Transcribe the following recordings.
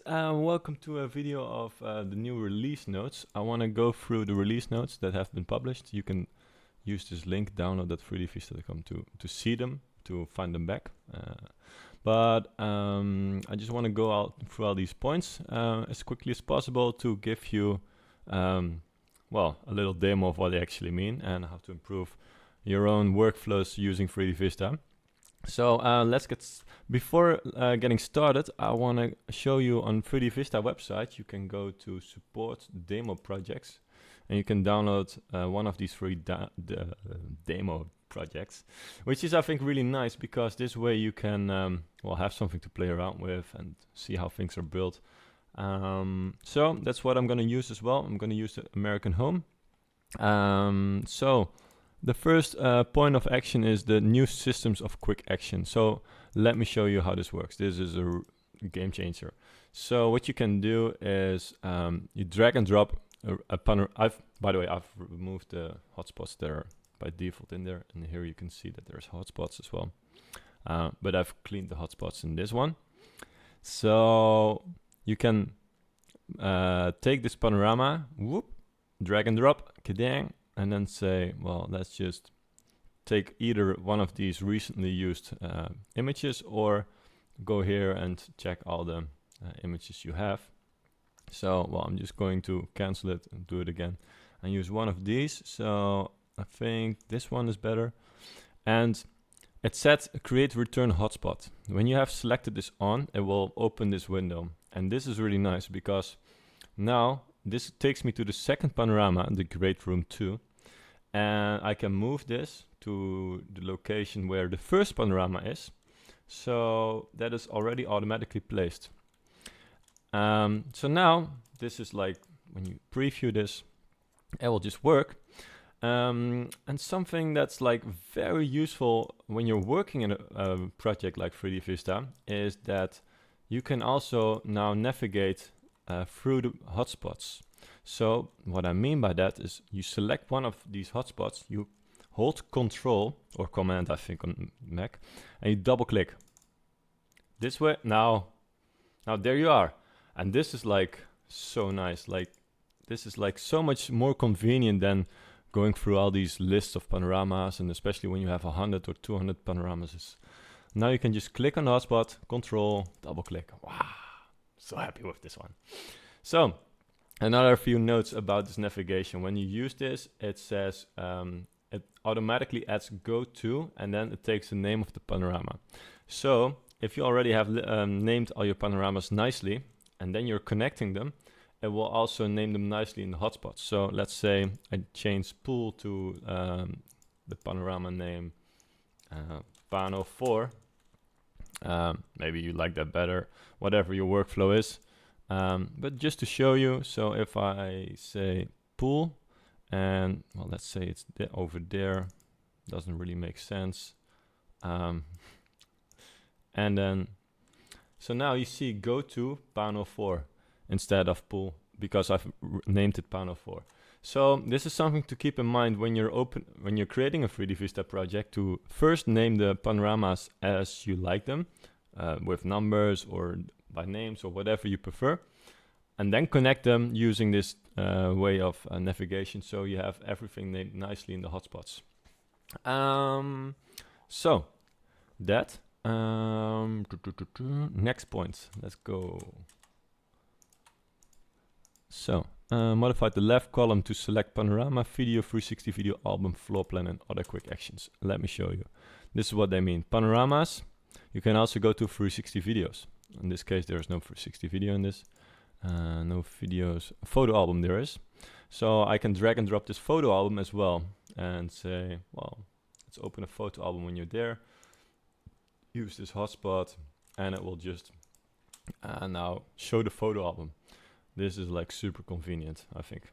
welcome to a video of the new release notes. I want to go through the release notes that have been published. You can use this link, download at 3DVista.com to see them, to find them back. But I just want to go out through all these points as quickly as possible to give you, well, a little demo of what they actually mean and how to improve your own workflows using 3DVista. So let's before getting started, I want to show you on 3DVista website. You can go to support demo projects, and you can download one of these free demo projects, which is I think really nice because this way you can well have something to play around with and see how things are built. So that's what I'm going to use as well. I'm going to use the American Home. So the first point of action is the new systems of quick action. So let me show you how this works. This is a game changer. So what you can do is you drag and drop a panorama. By the way, I've removed the hotspots that are by default in there, and here you can see that there's hotspots as well. But I've cleaned the hotspots in this one. So you can take this panorama, whoop, drag and drop, kadang, and then say, well, let's just take either one of these recently used images, or go here and check all the images you have. So, well, I'm just going to cancel it and do it again and use one of these. So I think this one is better. And it said create return hotspot. When you have selected this on, it will open this window. And this is really nice because now this takes me to the second panorama, the Great Room 2, and I can move this to the location where the first panorama is. So that is already automatically placed. So now this is like when you preview this, it will just work. And something that's like very useful when you're working in a project like 3DVista is that you can also now navigate through the hotspots. So what I mean by that is you select one of these hotspots, you hold Control or Command, I think on Mac, and you double click. This way, now there you are. And this is like so nice. Like this is like so much more convenient than going through all these lists of panoramas, and especially when you have 100 or 200 panoramas. Now you can just click on the hotspot, Control, double click. Wow, so happy with this one. So another few notes about this navigation. When you use this, it says it automatically adds go to, and then it takes the name of the panorama. So if you already have named all your panoramas nicely, and then you're connecting them, it will also name them nicely in the hotspots. So let's say I change pool to the panorama name Pano 4. Maybe you like that better, whatever your workflow is. But just to show you, so if I say pool, and well, let's say it's over there, doesn't really make sense. And then, so now you see go to Pano 4 instead of pool, because I've named it Pano 4. So this is something to keep in mind when you're creating a 3DVista project, to first name the panoramas as you like them, with numbers or by names or whatever you prefer, and then connect them using this way of navigation, so you have everything named nicely in the hotspots. So that next point, let's go. So modify the left column to select panorama, video, 360 video, album, floor plan, and other quick actions. Let me show you. This is what they mean. Panoramas. You can also go to 360 videos. In this case, there is no 360 video in this. No videos. Photo album there is. So I can drag and drop this photo album as well and say, well, let's open a photo album when you're there. Use this hotspot, and it will just now show the photo album. This is like super convenient, I think.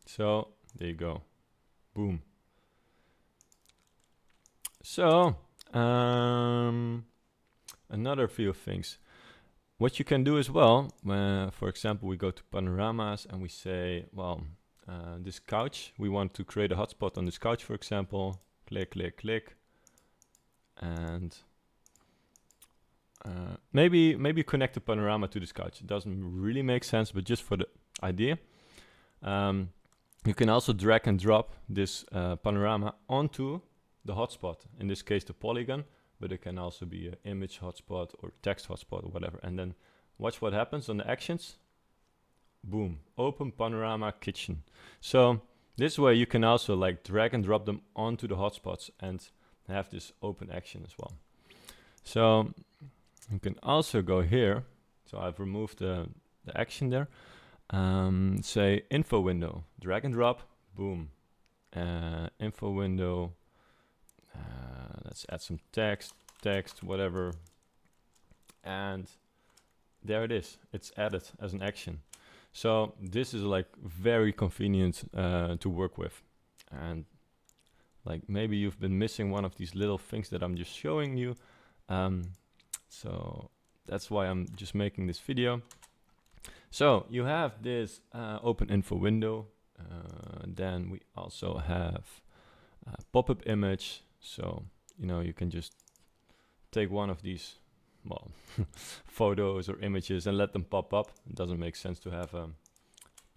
So there you go. Boom. So another few things. What you can do as well, for example, we go to panoramas and we say, well, this couch, we want to create a hotspot on this couch, for example. Click, click, click. And maybe connect the panorama to this couch. It doesn't really make sense, but just for the idea. You can also drag and drop this panorama onto the hotspot. In this case, the polygon, but it can also be an image hotspot or text hotspot or whatever. And then watch what happens on the actions. Boom, open panorama kitchen. So this way you can also like drag and drop them onto the hotspots and have this open action as well. So you can also go here. So I've removed the action there. Say info window, drag and drop, boom. Info window, let's add some text, whatever. And there it is, it's added as an action. So this is like very convenient to work with. And like maybe you've been missing one of these little things that I'm just showing you. So that's why I'm just making this video. So you have this open info window. Then we also have pop-up image. So, you know, you can just take one of these, well, photos or images and let them pop up. It doesn't make sense to have an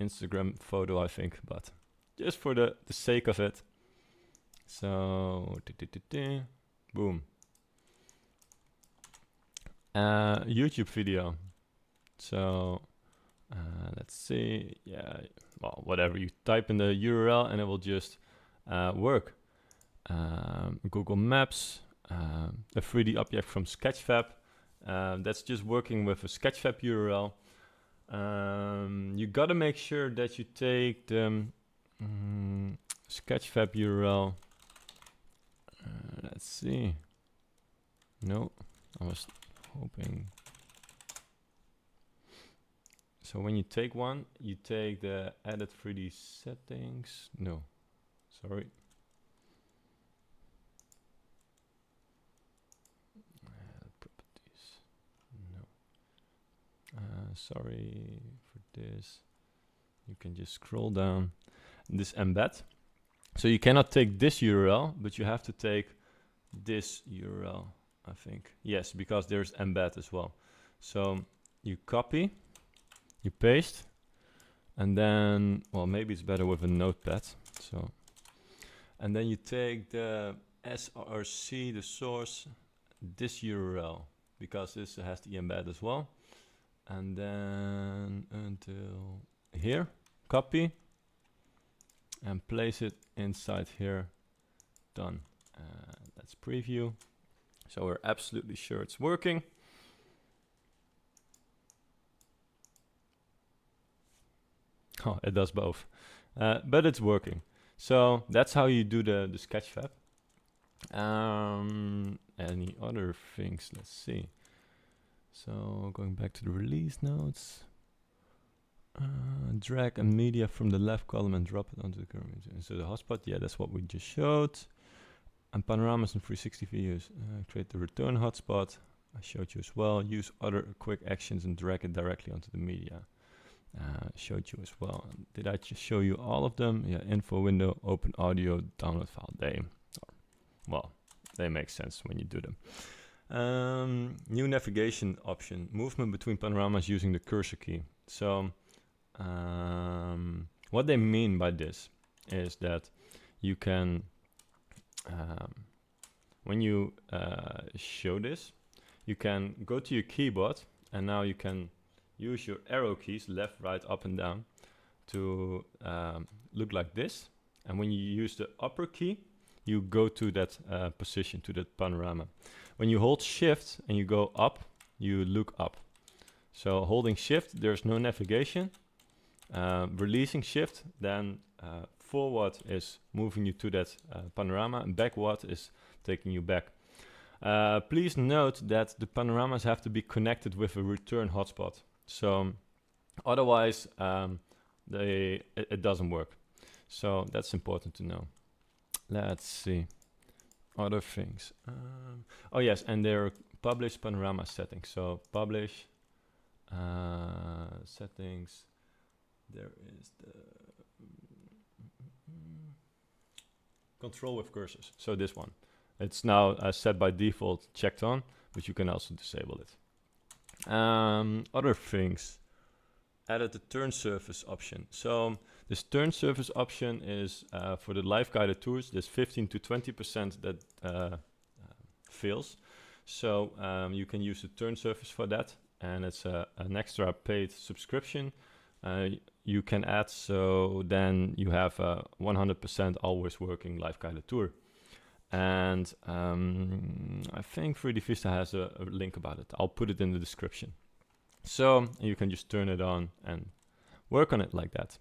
Instagram photo, I think, but just for the sake of it. So, boom. YouTube video. So, let's see. Yeah, well, whatever. You type in the URL and it will just work. Google Maps, a 3D object from Sketchfab. That's just working with a Sketchfab URL. You gotta make sure that you take the Sketchfab URL. Let's see. No, I was hoping. So when you take one, you take the edit 3D settings. No, sorry. Properties. No. Sorry for this. You can just scroll down. This embed. So you cannot take this URL, but you have to take this URL, I think. Yes, because there's embed as well. So you copy. You paste, and then, well, maybe it's better with a notepad. So, and then you take the src, the source, this URL, because this has the embed as well. And then until here, copy, and place it inside here. Done. Let's preview. So we're absolutely sure it's working. Oh, it does both, but it's working. So that's how you do the Sketchfab. Any other things? Let's see. So going back to the release notes, drag a media from the left column and drop it onto the current region. So the hotspot, yeah, that's what we just showed. And panoramas and 360 views. Create the return hotspot. I showed you as well. Use other quick actions and drag it directly onto the media. Showed you as well. Did I just show you all of them? Yeah, info window, open audio, download file. They make sense when you do them. New navigation option, movement between panoramas using the cursor key. So what they mean by this is that you can, when you show this, you can go to your keyboard and now you can use your arrow keys, left, right, up and down, to look like this. And when you use the upper key, you go to that position, to that panorama. When you hold shift and you go up, you look up. So holding shift, there's no navigation. Releasing shift, then forward is moving you to that panorama, and backward is taking you back. Please note that the panoramas have to be connected with a return hotspot. So otherwise it doesn't work. So that's important to know. Let's see other things. Oh yes, and there are publish panorama settings. So publish settings. There is the control with cursors. So this one, it's now set by default checked on, but you can also disable it. Other things, added the turn surface option. So this turn surface option is for the live guided tours. There's 15 to 20% that fails. So you can use the turn surface for that, and it's an extra paid subscription you can add, so then you have a 100% always working live guided tour. And I think 3DVista has a link about it. I'll put it in the description. So you can just turn it on and work on it like that.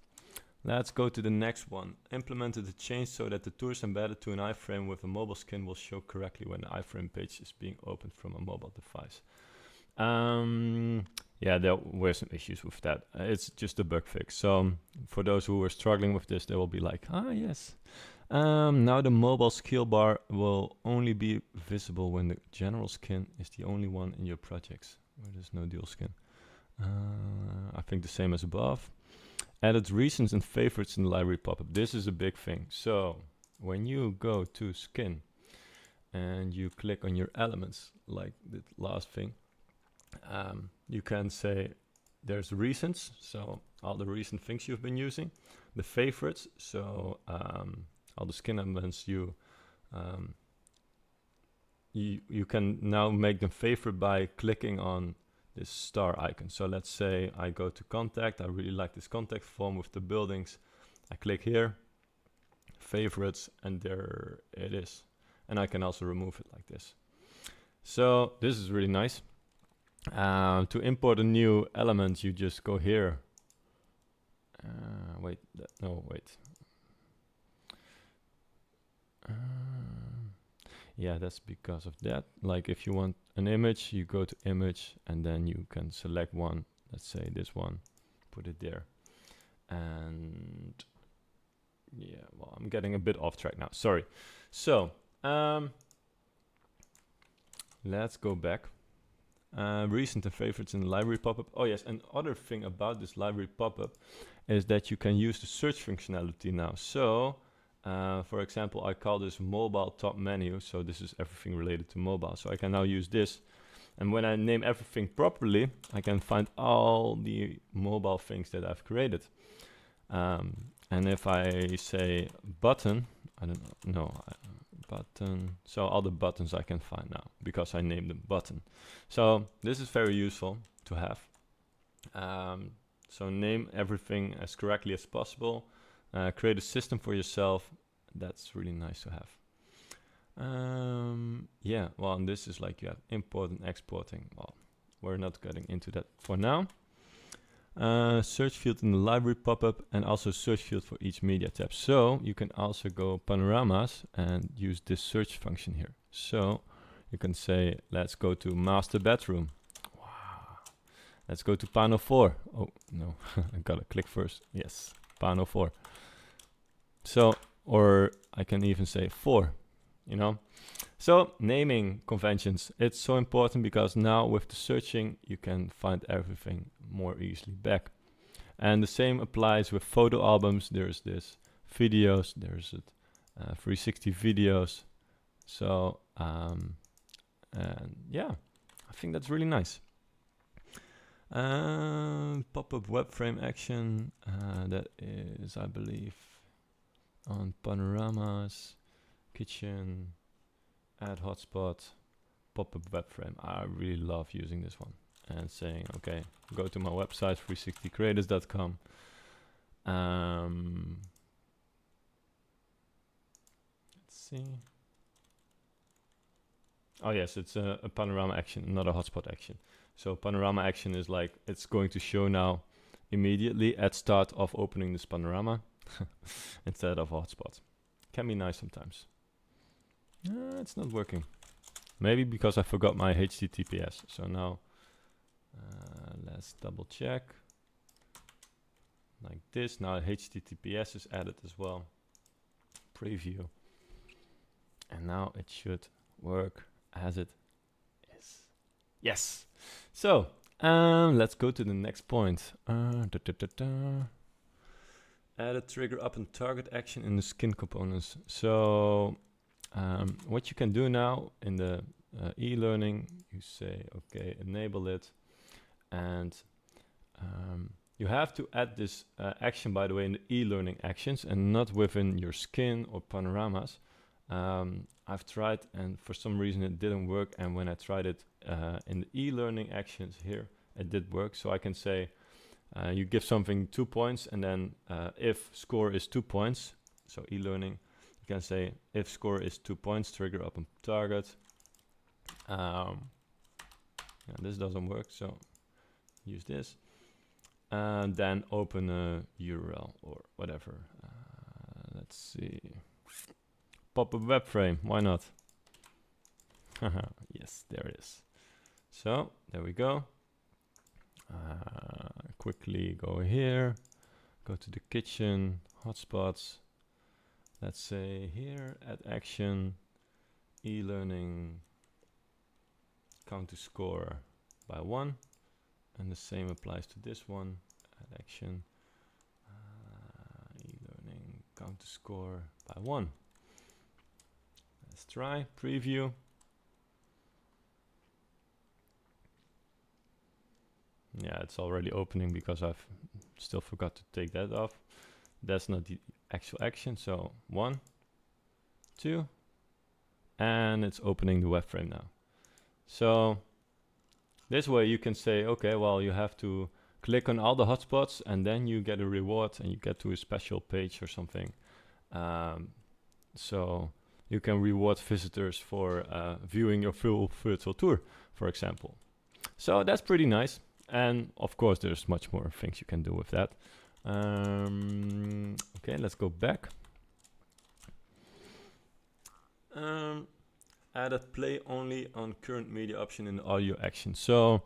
Let's go to the next one. Implemented a change so that the tours embedded to an iFrame with a mobile skin will show correctly when the iFrame page is being opened from a mobile device. Yeah, there were some issues with that. It's just a bug fix. So for those who were struggling with this, they will be like, ah, yes. Now the mobile skill bar will only be visible when the general skin is the only one in your projects where there's no dual skin. I think the same as above. Added recents and favorites in the library pop-up. This is a big thing. So when you go to skin and you click on your elements, like the last thing, you can say there's recents, so all the recent things you've been using. The favorites, so all the skin elements you can now make them favorite by clicking on this star icon. So let's say I go to contact. I really like this contact form with the buildings. I click here, favorites, and there it is. And I can also remove it like this. So this is really nice. To import a new element, you just go here. Wait. Yeah, that's because of that. Like if you want an image, you go to image and then you can select one. Let's say this one, put it there. And yeah, well, I'm getting a bit off track now. Sorry. So let's go back. Recent and favorites in the library pop-up. Oh yes, another thing about this library pop-up is that you can use the search functionality now. So for example, I call this mobile top menu, so this is everything related to mobile. So I can now use this, and when I name everything properly, I can find all the mobile things that I've created. And if I say button, I don't know, button, so all the buttons I can find now because I named them button. So this is very useful to have. So name everything as correctly as possible. Create a system for yourself. That's really nice to have. Yeah, well, and this is like you have import and exporting. Well, we're not getting into that for now. Search field in the library pop-up, and also search field for each media tab. So you can also go panoramas and use this search function here. So you can say, let's go to master bedroom. Wow. Let's go to Pano 4. Oh, no, I gotta click first. Yes, Pano 4. So, or I can even say 4, you know. So naming conventions, it's so important because now with the searching, you can find everything more easily back. And the same applies with photo albums. There's this videos, there's it 360 videos. So, and yeah, I think that's really nice. Pop-up web frame action, that is, I believe, on Panoramas, kitchen, add hotspot, pop-up web frame. I really love using this one and saying, okay, go to my website, 360creators.com. Let's see. Oh yes, it's a panorama action, not a hotspot action. So panorama action is like, it's going to show now immediately at start of opening this panorama instead of hotspot. Can be nice sometimes. It's not working. Maybe because I forgot my HTTPS. So now let's double check. Like this. Now HTTPS is added as well. Preview. And now it should work as it is. Yes. So let's go to the next point. Add a trigger up and target action in the skin components. So what you can do now in the e-learning, you say, okay, enable it. And you have to add this action, by the way, in the e-learning actions and not within your skin or panoramas. I've tried and for some reason it didn't work, and when I tried it in the e-learning actions here, it did work. So I can say you give something 2 points, and then if score is 2 points, so e-learning, you can say if score is 2 points, trigger up on target. Yeah, this doesn't work, so use this. And then open a URL or whatever. Let's see. Pop-up web frame, why not? Yes, there it is. So, there we go. Quickly go here, go to the kitchen, hotspots. Let's say here, add action, e-learning, count to score by 1. And the same applies to this one, add action, e-learning, count to score by 1. Let's try, preview. Yeah, it's already opening because I've still forgot to take that off. That's not the actual action, so 1, 2, and it's opening the web frame now. So this way you can say, okay, well, you have to click on all the hotspots and then you get a reward and you get to a special page or something. So you can reward visitors for viewing your full virtual tour, for example. So that's pretty nice. And of course, there's much more things you can do with that. Okay, let's go back. Added play only on current media option in the audio action. So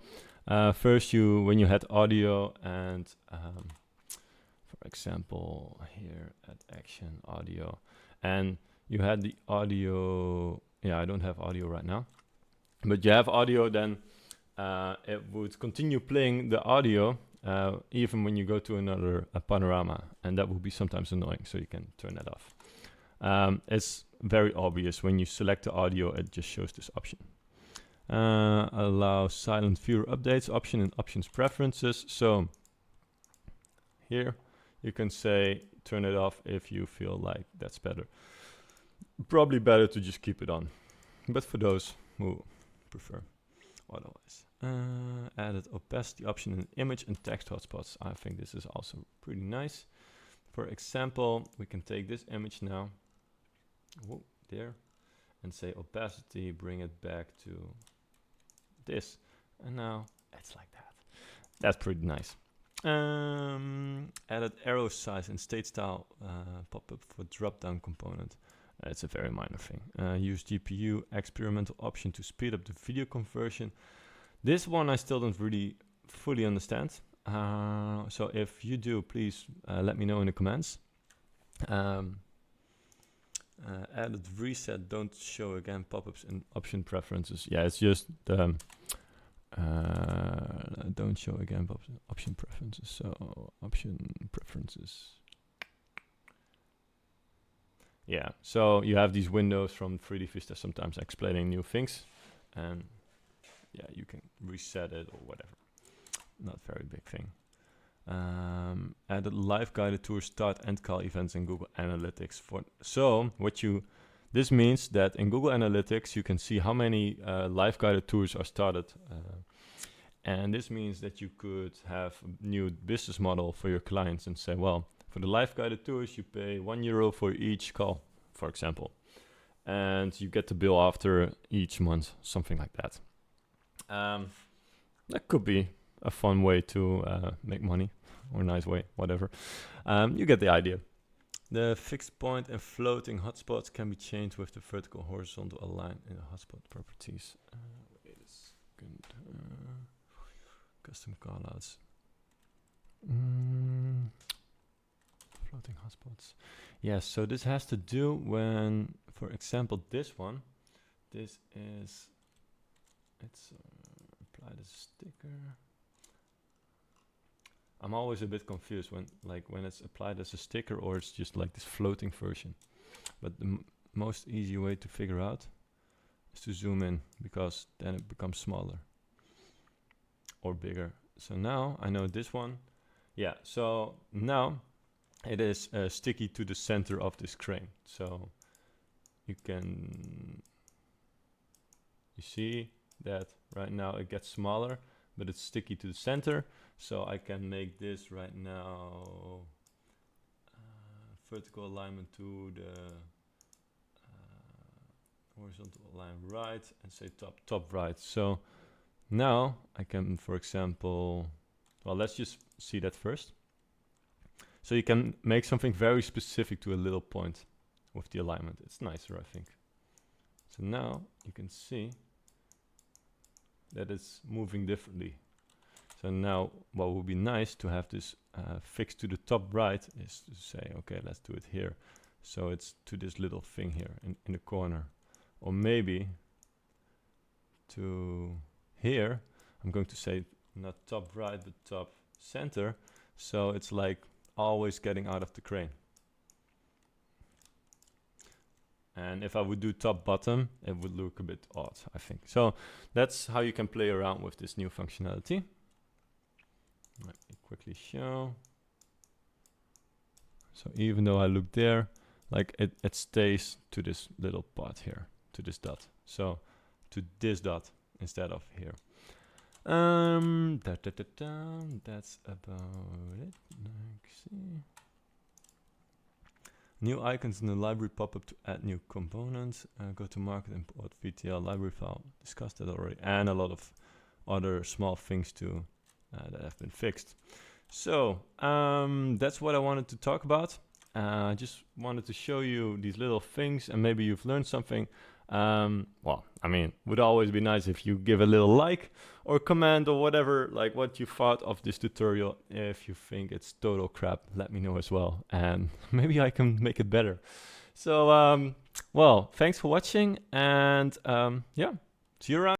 first when you had audio and for example here add action audio, and you had the audio, yeah, I don't have audio right now, but you have audio, then it would continue playing the audio even when you go to another panorama, and that will be sometimes annoying, so you can turn that off. It's very obvious when you select the audio, it just shows this option. Allow silent viewer updates option in options preferences. So here you can say turn it off if you feel like that's better. Probably better to just keep it on, but for those who prefer otherwise. Added opacity option in image and text hotspots. I think this is also pretty nice. For example, we can take this image now, there, and say opacity, bring it back to this, and now it's like that. That's pretty nice. Added arrow size and state style pop-up for drop-down component. It's a very minor thing. Use GPU experimental option to speed up the video conversion. This one I still don't really fully understand. So if you do, please let me know in the comments. Added reset, don't show again pop-ups in option preferences. Yeah, it's just don't show again option preferences. So option preferences. Yeah, so you have these windows from 3DVista sometimes explaining new things, and yeah, you can reset it or whatever. Not very big thing. Added live guided tour start and call events in Google Analytics. This means that in Google Analytics you can see how many live guided tours are started, and this means that you could have a new business model for your clients and say, well, for the live guided tours you pay €1 for each call, for example, and you get the bill after each month, something like that. That could be a fun way to make money, or a nice way, whatever. You get the idea. The fixed point and floating hotspots can be changed with the vertical horizontal align in the hotspot properties. Wait a second. Custom callouts. Floating hotspots. Yes, so this has to do when, for example, this one, this is, it's applied as a sticker. I'm always a bit confused when it's applied as a sticker or it's just like this floating version. But the most easy way to figure out is to zoom in, because then it becomes smaller or bigger. So now I know this one. Yeah, so now it is sticky to the center of this crane. So you see that right now it gets smaller, but it's sticky to the center. So I can make this right now vertical alignment to the horizontal line right, and say top right. So now I can, for example, well, let's just see that first. So you can make something very specific to a little point with the alignment. It's nicer, I think. So now you can see that it's moving differently. So now what would be nice to have this fixed to the top right is to say, okay, let's do it here. So it's to this little thing here in the corner. Or maybe to here, I'm going to say not top right, but top center. So it's like always getting out of the crane. And if I would do top bottom, it would look a bit odd, I think. So that's how you can play around with this new functionality. Let me quickly show. So even though I look there, like it stays to this little part here, to this dot. So to this dot instead of here. That's about it. See. New icons in the library pop-up to add new components. Go to market, import VTL library file. Discussed that already. And a lot of other small things too that have been fixed. So that's what I wanted to talk about. I just wanted to show you these little things, and maybe you've learned something. Well, I mean, would always be nice if you give a little like or comment or whatever, like what you thought of this tutorial. If you think it's total crap, let me know as well, and maybe I can make it better. So, well, thanks for watching, and yeah, see you around.